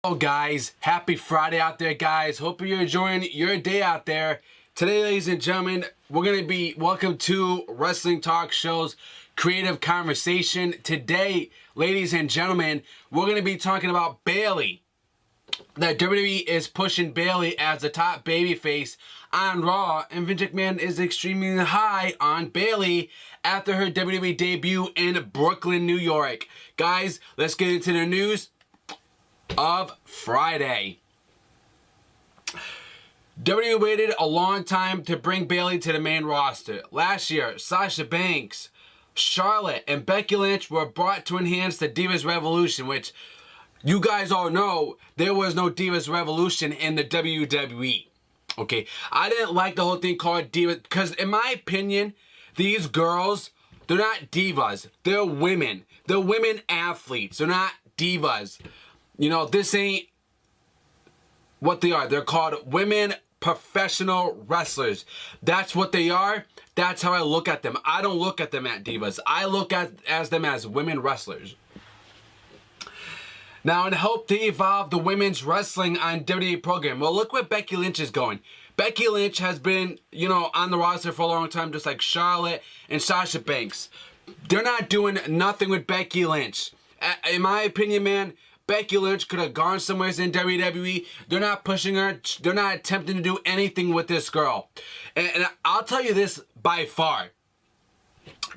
Hello guys, happy Friday out there guys. Hope you're enjoying your day out there. Today, ladies and gentlemen, we're going to be welcome to Wrestling Talk Show's Creative Conversation. Today, ladies and gentlemen, we're going to be talking about Bayley. The WWE is pushing Bayley as the top babyface on Raw, and Vince McMahon is extremely high on Bayley after her WWE debut in Brooklyn, New York. Guys, let's get into the news of Friday. WWE waited a long time to bring Bayley to the main roster. Last year, Sasha Banks, Charlotte, and Becky Lynch were brought to enhance the Divas Revolution, which you guys all know there was no Divas Revolution in the WWE. Okay, I didn't like the whole thing called Divas because, in my opinion, these girls, they're not divas. They're women. They're women athletes. They're not divas. You know, this ain't what they are. They're called women professional wrestlers. That's what they are. That's how I look at them. I don't look at them as divas. I look at them as women wrestlers. Now, in hope to evolve the women's wrestling on WWE program, well, look where Becky Lynch is going. Becky Lynch has been, you know, on the roster for a long time, just like Charlotte and Sasha Banks. They're not doing nothing with Becky Lynch. In my opinion, man, Becky Lynch could have gone somewhere in WWE. They're not pushing her. They're not attempting to do anything with this girl. And I'll tell you this by far.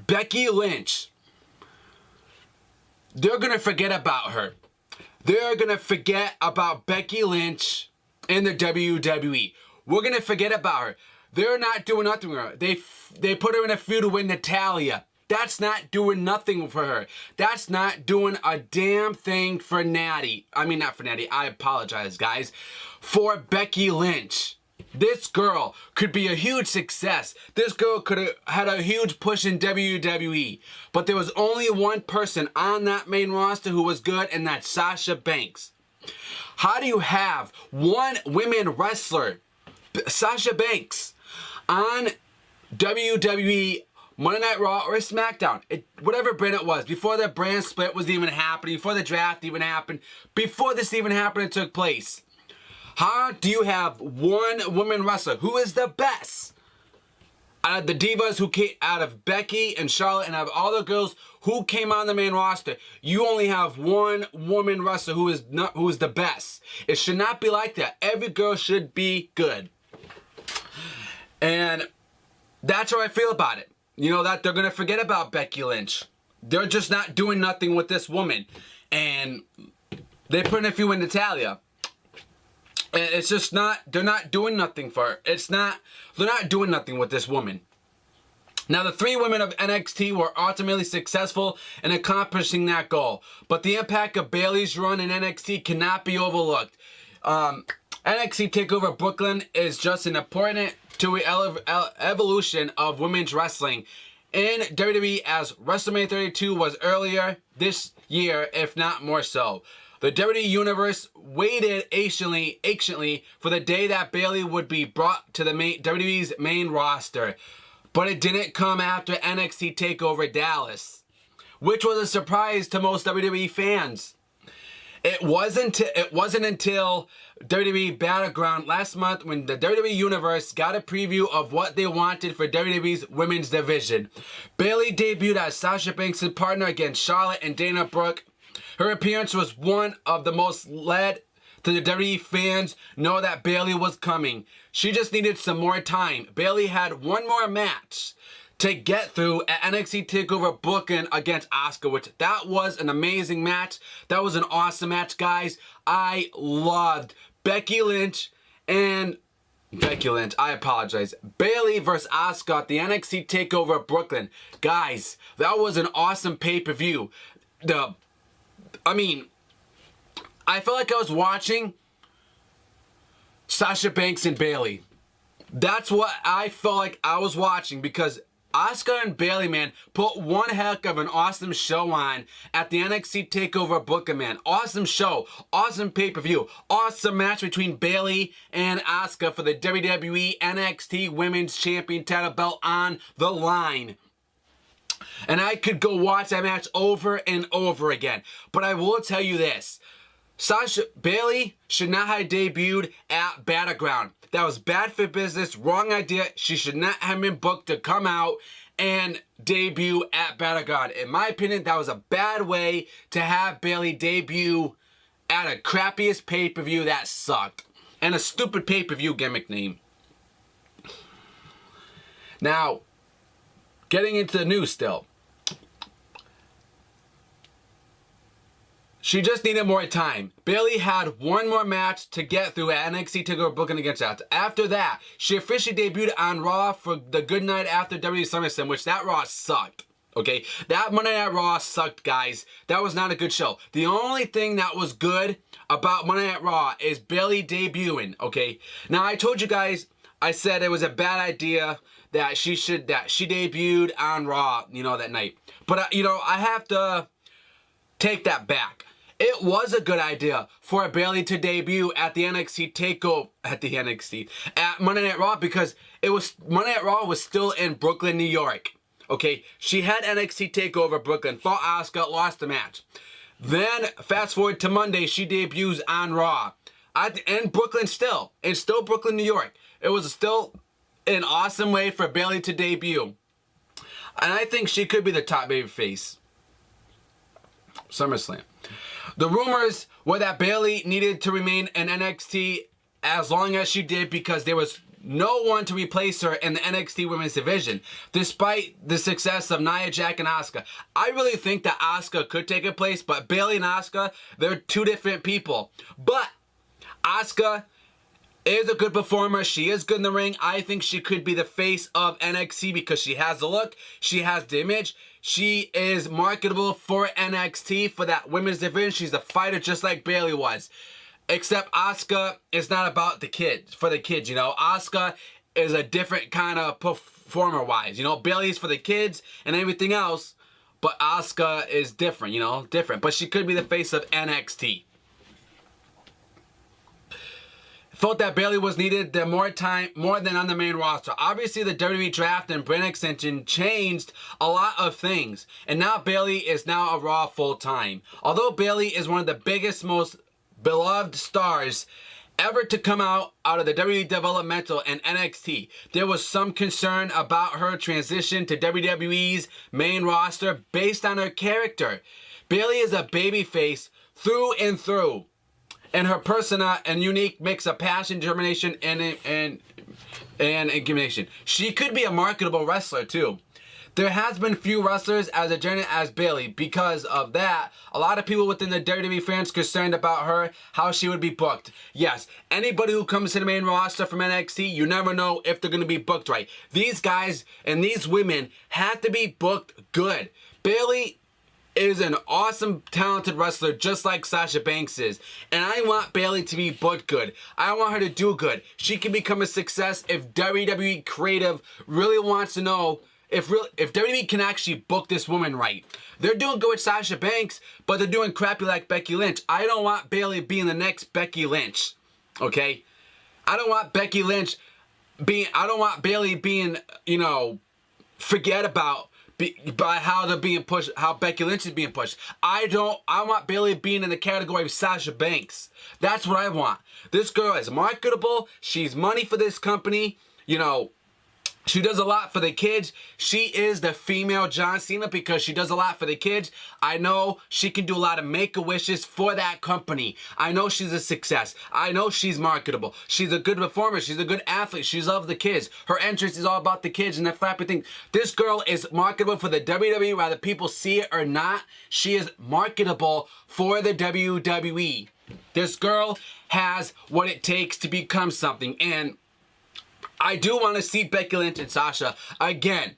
Becky Lynch, they're going to forget about her. They're going to forget about Becky Lynch in the WWE. We're going to forget about her. They're not doing nothing with her. They put her in a feud with Natalya. That's not doing nothing for her. That's not doing a damn thing for Natty. I mean, not for Natty. I apologize, guys. For Becky Lynch. This girl could be a huge success. This girl could have had a huge push in WWE. But there was only one person on that main roster who was good, and that's Sasha Banks. How do you have one women wrestler, Sasha Banks, on WWE Monday Night Raw or SmackDown, whatever brand it was, before the brand split was even happening, before the draft even happened, before this even happened and took place? How do you have one woman wrestler who is the best out of the divas who came out of Becky and Charlotte and out of all the girls who came on the main roster? You only have one woman wrestler who is the best. It should not be like that. Every girl should be good. And that's how I feel about it. You know, that they're going to forget about Becky Lynch. They're just not doing nothing with this woman. And they put in a few in Natalya. And it's just not, they're not doing nothing for her. They're not doing nothing with this woman. Now, the three women of NXT were ultimately successful in accomplishing that goal. But the impact of Bayley's run in NXT cannot be overlooked. NXT TakeOver Brooklyn is just an important to evolution of women's wrestling in WWE, as WrestleMania 32 was earlier this year, if not more so. The WWE Universe waited anciently for the day that Bayley would be brought to the WWE's main roster, but it didn't come after NXT TakeOver Dallas, which was a surprise to most WWE fans. It wasn't until WWE Battleground last month when the WWE Universe got a preview of what they wanted for WWE's women's division. Bayley debuted as Sasha Banks' partner against Charlotte and Dana Brooke. Her appearance was one of the most led to the WWE fans know that Bayley was coming. She just needed some more time. Bayley had one more match to get through at NXT TakeOver Brooklyn against Asuka, which that was an amazing match. That was an awesome match, guys. I loved Becky Lynch, I apologize. Bayley versus Asuka at the NXT TakeOver Brooklyn. Guys, that was an awesome pay-per-view. I felt like I was watching Sasha Banks and Bayley. That's what I felt like I was watching, because Asuka and Bayley, man, put one heck of an awesome show on at the NXT TakeOver Brooklyn, man. Awesome show, awesome pay-per-view, awesome match between Bayley and Asuka for the WWE NXT Women's Champion title belt on the line. And I could go watch that match over and over again. But I will tell you this. Bayley should not have debuted at Battleground. That was bad for business, wrong idea. She should not have been booked to come out and debut at Battleground. In my opinion, that was a bad way to have Bayley debut at a crappiest pay-per-view that sucked. And a stupid pay-per-view gimmick name. Now, getting into the news still. She just needed more time. Bayley had one more match to get through at NXT TakeOver Brooklyn against Sasha. After that, she officially debuted on Raw for the good night after WWE SummerSlam, which that Raw sucked. Okay? That Monday Night Raw sucked, guys. That was not a good show. The only thing that was good about Monday Night Raw is Bayley debuting, okay? Now, I told you guys, I said it was a bad idea that she debuted on Raw, you know, that night. But, you know, I have to take that back. It was a good idea for Bayley to debut at the NXT TakeOver, at Monday Night Raw, because Monday Night Raw was still in Brooklyn, New York. Okay, she had NXT TakeOver Brooklyn, fought Asuka, lost the match. Then, fast forward to Monday, she debuts on Raw. And Brooklyn still. It's still Brooklyn, New York. It was still an awesome way for Bayley to debut. And I think she could be the top babyface. SummerSlam. The rumors were that Bayley needed to remain in NXT as long as she did because there was no one to replace her in the NXT Women's Division, despite the success of Nia Jax and Asuka. I really think that Asuka could take her place, but Bayley and Asuka, they're two different people. But Asuka is a good performer. She is good in the ring. I think she could be the face of NXT because she has the look, she has the image. She is marketable for NXT for that women's division. She's a fighter just like Bayley was. Except Asuka is not about the kids, for the kids, you know. Asuka is a different kind of performer-wise. You know, Bayley's for the kids and everything else, but Asuka is different, you know, different. But she could be the face of NXT. Felt that Bayley was needed more than on the main roster. Obviously, the WWE draft and brand extension changed a lot of things. And now Bayley is now a Raw full-time. Although Bayley is one of the biggest, most beloved stars ever to come out of the WWE developmental and NXT, there was some concern about her transition to WWE's main roster based on her character. Bayley is a babyface through and through. And her persona and unique mix of passion, determination, and intimidation. She could be a marketable wrestler too. There has been few wrestlers as adjourned as Bayley. Because of that, a lot of people within the WWE fans concerned about her, how she would be booked. Yes, anybody who comes to the main roster from NXT, you never know if they're going to be booked right. These guys and these women have to be booked good. Bayley is an awesome, talented wrestler just like Sasha Banks is. And I want Bayley to be booked good. I want her to do good. She can become a success if WWE Creative really wants to know if WWE can actually book this woman right. They're doing good with Sasha Banks, but they're doing crappy like Becky Lynch. I don't want Bayley being the next Becky Lynch. Okay? I don't want Bayley being, you know, forget about by how they're being pushed, how Becky Lynch is being pushed. I want Bayley being in the category of Sasha Banks. That's what I want. This girl is marketable. She's money for this company. You know, she does a lot for the kids. She is the female John Cena because she does a lot for the kids. I know she can do a lot of make-a-wishes for that company. I know she's a success. I know she's marketable. She's a good performer. She's a good athlete. She's of the kids. Her interest is all about the kids and the flappy thing. This girl is marketable for the WWE, whether people see it or not. She is marketable for the WWE. This girl has what it takes to become something, and I do want to see Becky Lynch and Sasha again.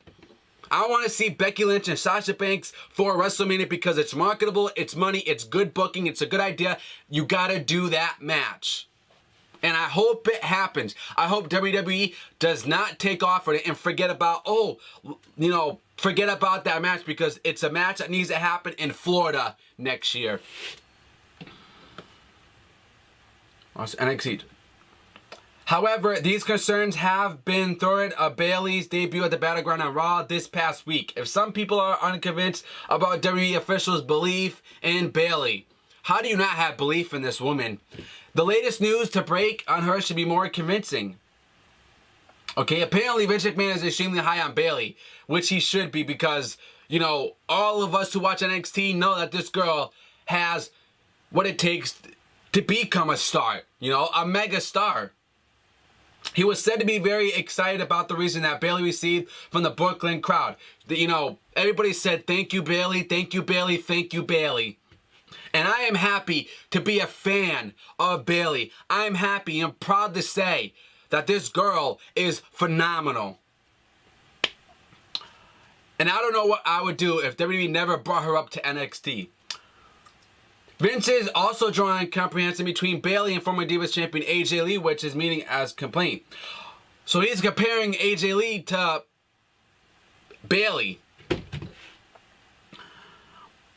I want to see Becky Lynch and Sasha Banks for WrestleMania because it's marketable, it's money, it's good booking, it's a good idea. You got to do that match. And I hope it happens. I hope WWE does not take off on it and forget about, forget about that match because it's a match that needs to happen in Florida next year. NXT. However, these concerns have been thwarted of Bayley's debut at the Battleground on Raw this past week. If some people are unconvinced about WWE officials' belief in Bayley, How do you not have belief in this woman? The latest news to break on her should be more convincing. Okay, apparently Vince McMahon is extremely high on Bayley, which he should be because, you know, all of us who watch NXT know that this girl has what it takes to become a star, you know, a mega star. He was said to be very excited about the reason that Bayley received from the Brooklyn crowd. You know, everybody said, thank you, Bayley, thank you, Bayley, thank you, Bayley. And I am happy to be a fan of Bayley. I am happy and proud to say that this girl is phenomenal. And I don't know what I would do if WWE never brought her up to NXT. Vince is also drawing comparison between Bayley and former Divas champion AJ Lee, which is meeting as complaint. So he's comparing AJ Lee to Bayley.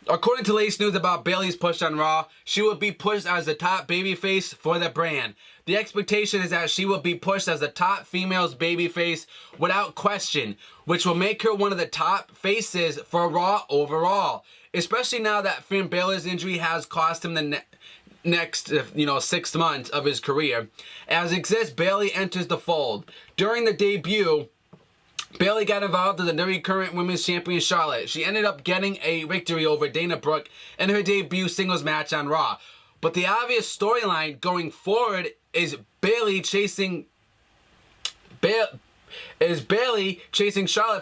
According to latest news about Bayley's push on Raw, she will be pushed as the top babyface for the brand. The expectation is that she will be pushed as the top female's babyface without question, which will make her one of the top faces for Raw overall. Especially now that Finn Balor's injury has cost him the next 6 months of his career. As exists, Bayley enters the fold. During the debut, Bayley got involved in the WWE current women's champion Charlotte. She ended up getting a victory over Dana Brooke in her debut singles match on Raw. But the obvious storyline going forward is Bayley chasing Charlotte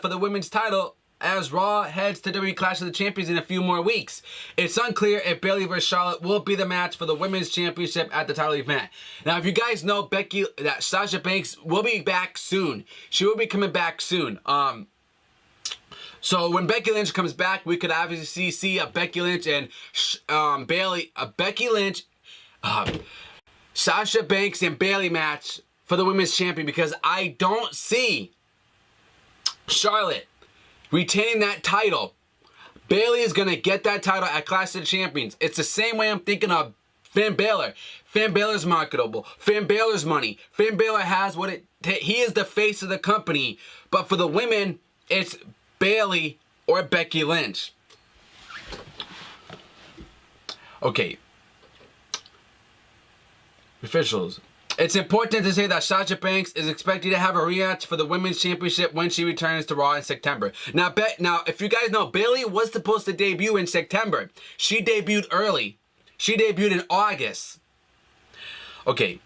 for the women's title as Raw heads to WWE Clash of the Champions in a few more weeks. It's unclear if Bayley vs. Charlotte will be the match for the women's championship at the title event. Now, if you guys know that Sasha Banks will be back soon. She will be coming back soon. So when Becky Lynch comes back, we could obviously see a Becky Lynch and Sasha Banks and Bayley match for the women's champion, because I don't see Charlotte retaining that title. Bayley is going to get that title at Clash of the Champions. It's the same way I'm thinking of Finn Balor. Finn Balor's marketable. Finn Balor's money. Finn Balor has what it takes. He is the face of the company. But for the women, it's Bayley or Becky Lynch. Okay. Officials. It's important to say that Sasha Banks is expected to have a rematch for the Women's Championship when she returns to Raw in September. Now, if you guys know, Bayley was supposed to debut in September. She debuted early. She debuted in August. Okay.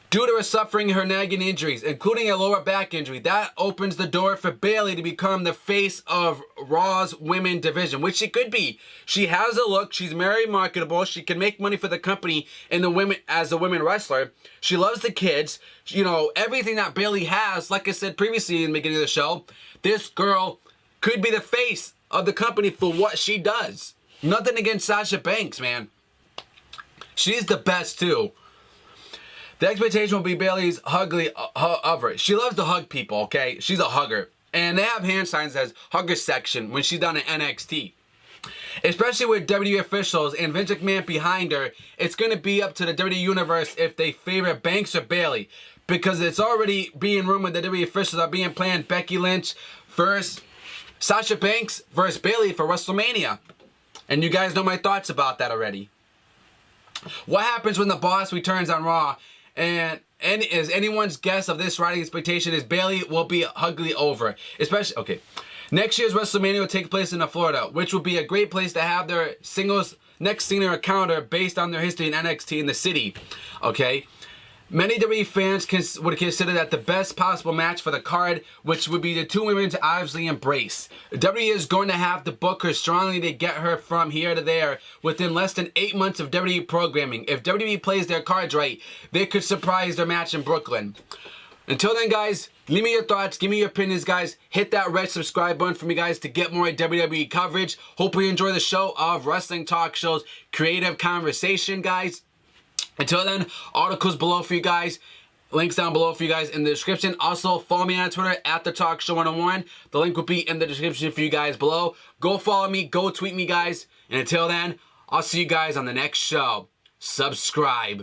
Due to her suffering her nagging injuries, including a lower back injury, that opens the door for Bayley to become the face of Raw's women division, which she could be. She has a look. She's very marketable. She can make money for the company in the women as a women wrestler. She loves the kids. You know, everything that Bayley has, like I said previously in the beginning of the show, this girl could be the face of the company for what she does. Nothing against Sasha Banks, man. She's the best, too. The expectation will be Bayley's of her. She loves to hug people, okay? She's a hugger. And they have hand signs as hugger section when she's done in NXT. Especially with WWE officials and Vince McMahon behind her, it's going to be up to the WWE Universe if they favor Banks or Bayley. Because it's already being rumored that WWE officials are being planned Becky Lynch versus Sasha Banks versus Bayley for WrestleMania. And you guys know my thoughts about that already. What happens when the boss returns on Raw? And is anyone's guess of this writing expectation is Bayley will be ugly over. Especially, okay. Next year's WrestleMania will take place in Florida, which will be a great place to have their next single encounter based on their history in NXT in the city. Okay. Many WWE fans would consider that the best possible match for the card, which would be the two women to obviously embrace. WWE is going to have to book her strongly to get her from here to there within less than 8 months of WWE programming. If WWE plays their cards right, they could surprise their match in Brooklyn. Until then, guys, leave me your thoughts, give me your opinions, guys. Hit that red subscribe button for me, guys, to get more WWE coverage. Hope you enjoy the show of Wrestling Talk Show's creative conversation, guys. Until then, articles below for you guys. Links down below for you guys in the description. Also, follow me on Twitter at The Talk Show 101. The link will be in the description for you guys below. Go follow me. Go tweet me, guys. And until then, I'll see you guys on the next show. Subscribe.